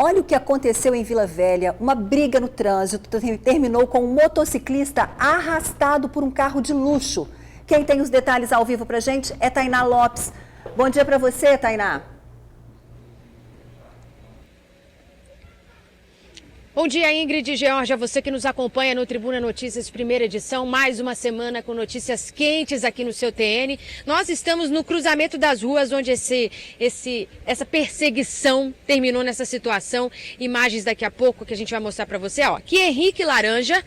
Olha o que aconteceu em Vila Velha. Uma briga no trânsito terminou com um motociclista arrastado por um carro de luxo. Quem tem os detalhes ao vivo pra gente é Tainá Lopes. Bom dia para você, Tainá. Bom dia, Ingrid e Georgia, você que nos acompanha no Tribuna Notícias, primeira edição, mais uma semana com notícias quentes aqui no seu TN. Nós estamos no cruzamento das ruas, onde essa perseguição terminou nessa situação. Imagens daqui a pouco que a gente vai mostrar para você. Ó, aqui é Henrique Laranja,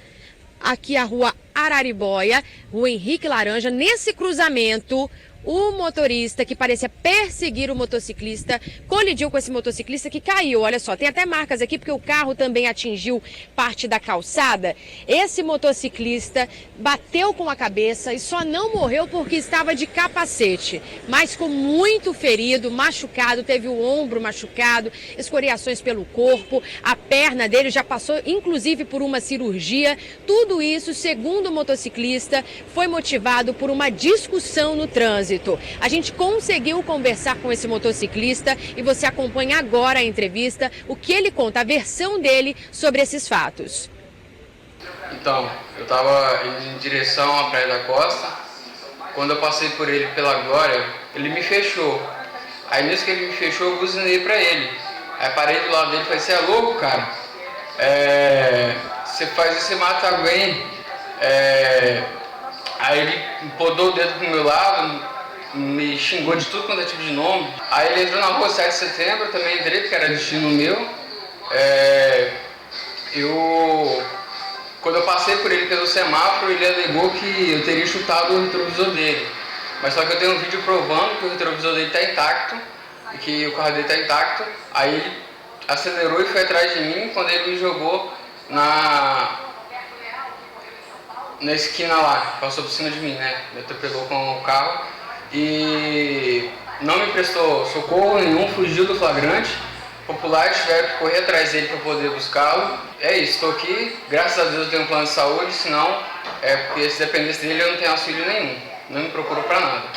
aqui a rua Araribóia, rua Henrique Laranja. Nesse cruzamento, o motorista que parecia perseguir o motociclista colidiu com esse motociclista que caiu. Olha só, tem até marcas aqui porque o carro também atingiu parte da calçada. Esse motociclista bateu com a cabeça e só não morreu porque estava de capacete, mas ficou muito ferido, machucado, teve o ombro machucado, escoriações pelo corpo, a perna dele já passou inclusive por uma cirurgia. Tudo isso, segundo o motociclista, foi motivado por uma discussão no trânsito. A gente conseguiu conversar com esse motociclista e você acompanha agora a entrevista, o que ele conta, a versão dele sobre esses fatos. Então, eu estava indo em direção à Praia da Costa, quando eu passei por ele pela Glória, ele me fechou. Aí nisso que ele me fechou, eu buzinei pra ele. Aí parei do lado dele e falei, você é louco, cara? Você faz isso, você mata alguém. Aí ele podou o dedo pro meu lado, me xingou de tudo quanto é tipo de nome. Aí ele entrou na rua 7 de setembro, eu também entrei, porque era destino meu. Quando eu passei por ele pelo semáforo, ele alegou que eu teria chutado o retrovisor dele. Mas só que eu tenho um vídeo provando que o retrovisor dele está intacto, e que o carro dele está intacto. Aí ele acelerou e foi atrás de mim quando ele me jogou na esquina lá, passou por cima de mim, né? Me atropelou com o carro e não me prestou socorro nenhum, fugiu do flagrante. Populares tiveram que correr atrás dele para poder buscá-lo. É isso, estou aqui, graças a Deus eu tenho um plano de saúde, senão, porque se dependesse dele eu não tenho auxílio nenhum, não me procurou para nada.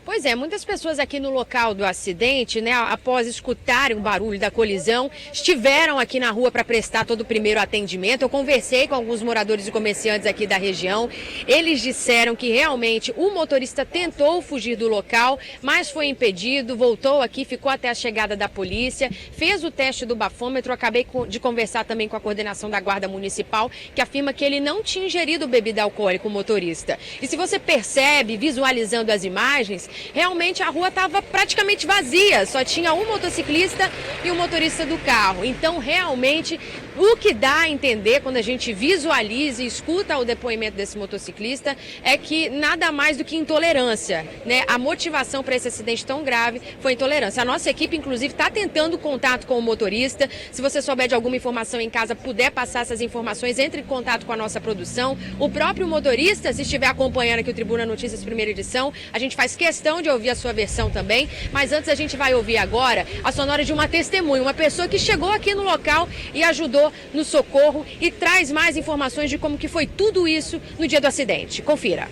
Pois é, muitas pessoas aqui no local do acidente, né, após escutarem o barulho da colisão, estiveram aqui na rua para prestar todo o primeiro atendimento. Eu conversei com alguns moradores e comerciantes aqui da região. Eles disseram que realmente o motorista tentou fugir do local, mas foi impedido, voltou aqui, ficou até a chegada da polícia, fez o teste do bafômetro. Acabei de conversar também com a coordenação da Guarda Municipal, que afirma que ele não tinha ingerido bebida alcoólica, o motorista. E se você percebe, visualizando as imagens, realmente a rua estava praticamente vazia, só tinha um motociclista e o motorista do carro. Então, realmente, o que dá a entender quando a gente visualiza e escuta o depoimento desse motociclista é que nada mais do que intolerância, né? A motivação para esse acidente tão grave foi intolerância. A nossa equipe, inclusive, está tentando contato com o motorista. Se você souber de alguma informação em casa, puder passar essas informações, entre em contato com a nossa produção. O próprio motorista, se estiver acompanhando aqui o Tribuna Notícias primeira edição, a gente faz questão de ouvir a sua versão também, mas antes a gente vai ouvir agora a sonora de uma testemunha, uma pessoa que chegou aqui no local e ajudou no socorro e traz mais informações de como que foi tudo isso no dia do acidente. Confira.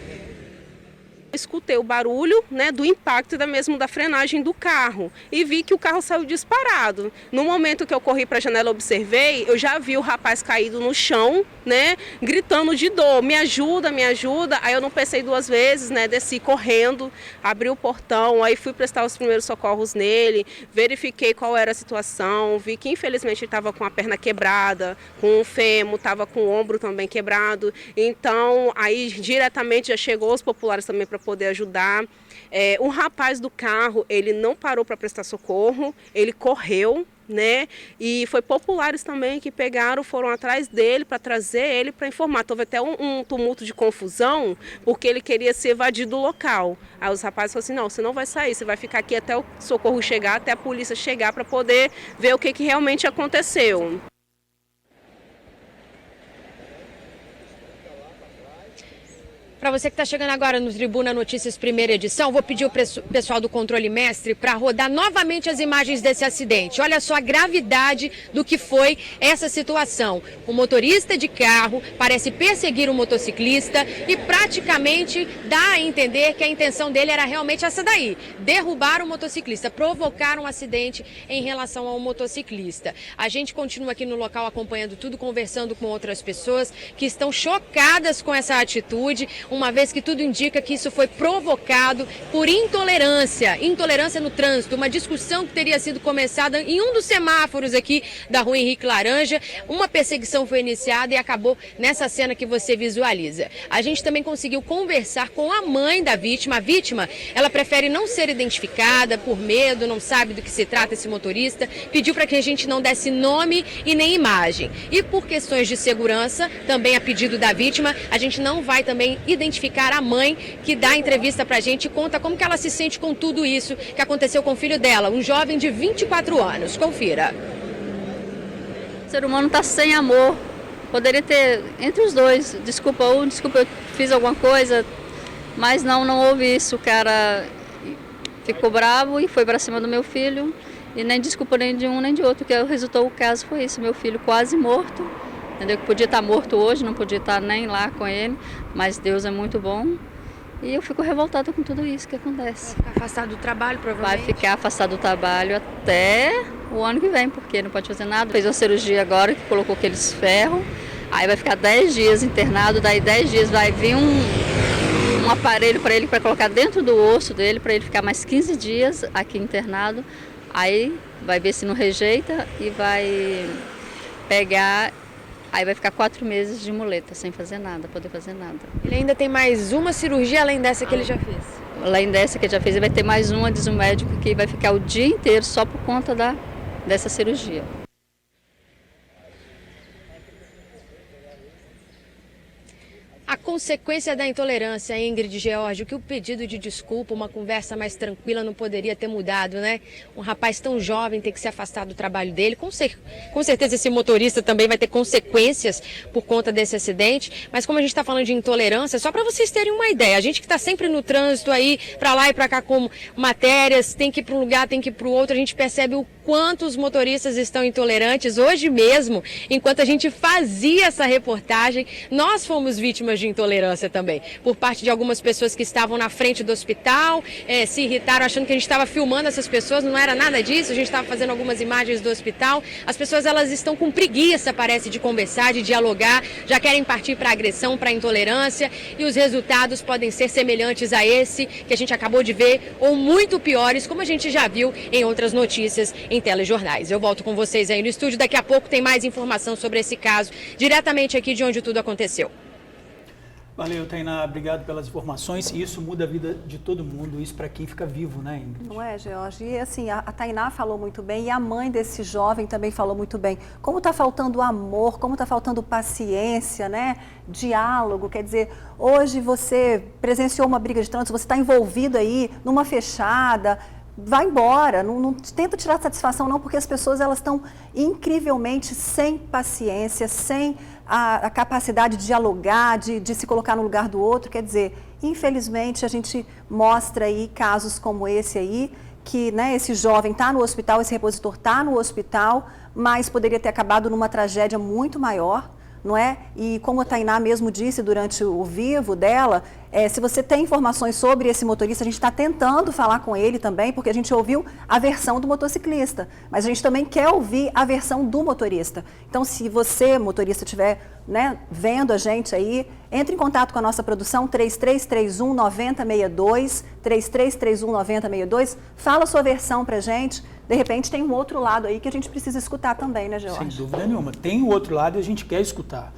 Escutei o barulho, né, do impacto da frenagem do carro e vi que o carro saiu disparado. No momento que eu corri para a janela e observei, eu já vi o rapaz caído no chão, né, gritando de dor, me ajuda, me ajuda. Aí eu não pensei duas vezes, né, desci correndo, abri o portão, aí fui prestar os primeiros socorros nele, verifiquei qual era a situação, vi que infelizmente ele estava com a perna quebrada, com o fêmur, estava com o ombro também quebrado. Então aí diretamente já chegou os populares também para poder ajudar. O rapaz do carro, ele não parou para prestar socorro, ele correu, né? E foi populares também que pegaram, foram atrás dele para trazer ele para informar. Houve até um tumulto de confusão, porque ele queria se evadir do local. Aí os rapazes falaram assim, não, você não vai sair, você vai ficar aqui até o socorro chegar, até a polícia chegar para poder ver o que realmente aconteceu. Para você que está chegando agora no Tribuna Notícias primeira edição, vou pedir o pessoal do Controle Mestre para rodar novamente as imagens desse acidente. Olha só a gravidade do que foi essa situação. O motorista de carro parece perseguir o motociclista e praticamente dá a entender que a intenção dele era realmente essa daí, derrubar o motociclista, provocar um acidente em relação ao motociclista. A gente continua aqui no local acompanhando tudo, conversando com outras pessoas que estão chocadas com essa atitude, uma vez que tudo indica que isso foi provocado por intolerância no trânsito, uma discussão que teria sido começada em um dos semáforos aqui da rua Henrique Laranja. Uma perseguição foi iniciada e acabou nessa cena que você visualiza. A gente também conseguiu conversar com a mãe da vítima. A vítima, ela prefere não ser identificada por medo, não sabe do que se trata esse motorista, pediu para que a gente não desse nome e nem imagem. E por questões de segurança, também a pedido da vítima, a gente não vai também identificar a mãe que dá entrevista pra gente e conta como que ela se sente com tudo isso que aconteceu com o filho dela, um jovem de 24 anos. Confira. O ser humano está sem amor. Poderia ter entre os dois. Desculpa, eu fiz alguma coisa, mas não houve isso. O cara ficou bravo e foi para cima do meu filho e nem desculpa nem de um nem de outro. O resultado do caso foi isso, meu filho quase morto. Entendeu? Que podia estar morto hoje, não podia estar nem lá com ele, mas Deus é muito bom. E eu fico revoltada com tudo isso que acontece. Vai ficar afastado do trabalho, provavelmente? Vai ficar afastado do trabalho até o ano que vem, porque não pode fazer nada. Fez uma cirurgia agora, que colocou aqueles ferros, aí vai ficar 10 dias internado, daí 10 dias vai vir um aparelho para ele, para colocar dentro do osso dele, para ele ficar mais 15 dias aqui internado. Aí vai ver se não rejeita e vai pegar... Aí vai ficar 4 meses de muleta, sem fazer nada, poder fazer nada. Ele ainda tem mais uma cirurgia além dessa que ele já fez? Além dessa que ele já fez, ele vai ter mais uma, diz o médico, que vai ficar o dia inteiro só por conta dessa cirurgia. A consequência da intolerância, Ingrid George, que o pedido de desculpa, uma conversa mais tranquila não poderia ter mudado, né? Um rapaz tão jovem tem que se afastar do trabalho dele. Com certeza esse motorista também vai ter consequências por conta desse acidente. Mas como a gente está falando de intolerância, só para vocês terem uma ideia, a gente que está sempre no trânsito aí, para lá e para cá com matérias, tem que ir para um lugar, tem que ir para o outro, a gente percebe o quanto os motoristas estão intolerantes. Hoje mesmo, enquanto a gente fazia essa reportagem, nós fomos vítimas de intolerância também, por parte de algumas pessoas que estavam na frente do hospital, se irritaram achando que a gente estava filmando essas pessoas, não era nada disso, a gente estava fazendo algumas imagens do hospital. As pessoas, elas estão com preguiça, parece, de conversar, de dialogar, já querem partir para agressão, para intolerância, e os resultados podem ser semelhantes a esse que a gente acabou de ver, ou muito piores, como a gente já viu em outras notícias em telejornais. Eu volto com vocês aí no estúdio, daqui a pouco tem mais informação sobre esse caso, diretamente aqui de onde tudo aconteceu. Valeu, Tainá, obrigado pelas informações. E isso muda a vida de todo mundo, isso para quem fica vivo, né, Ingrid? Não é, George? E assim, a Tainá falou muito bem e a mãe desse jovem também falou muito bem. Como está faltando amor, como está faltando paciência, né? Diálogo, quer dizer, hoje você presenciou uma briga de trânsito, você está envolvido aí numa fechada, vai embora, não tenta tirar satisfação não, porque as pessoas elas estão incrivelmente sem paciência, sem a capacidade de dialogar, de se colocar no lugar do outro. Quer dizer, infelizmente a gente mostra aí casos como esse aí, que né, esse jovem está no hospital, esse repositor está no hospital, mas poderia ter acabado numa tragédia muito maior, não é? E como a Tainá mesmo disse durante o vivo dela, se você tem informações sobre esse motorista, a gente está tentando falar com ele também, porque a gente ouviu a versão do motociclista, mas a gente também quer ouvir a versão do motorista. Então, se você, motorista, estiver vendo a gente aí, entre em contato com a nossa produção, 3331-9062, 3331-9062, fala a sua versão pra gente. De repente tem um outro lado aí que a gente precisa escutar também, né, George? Sem dúvida nenhuma. Tem o outro lado e a gente quer escutar.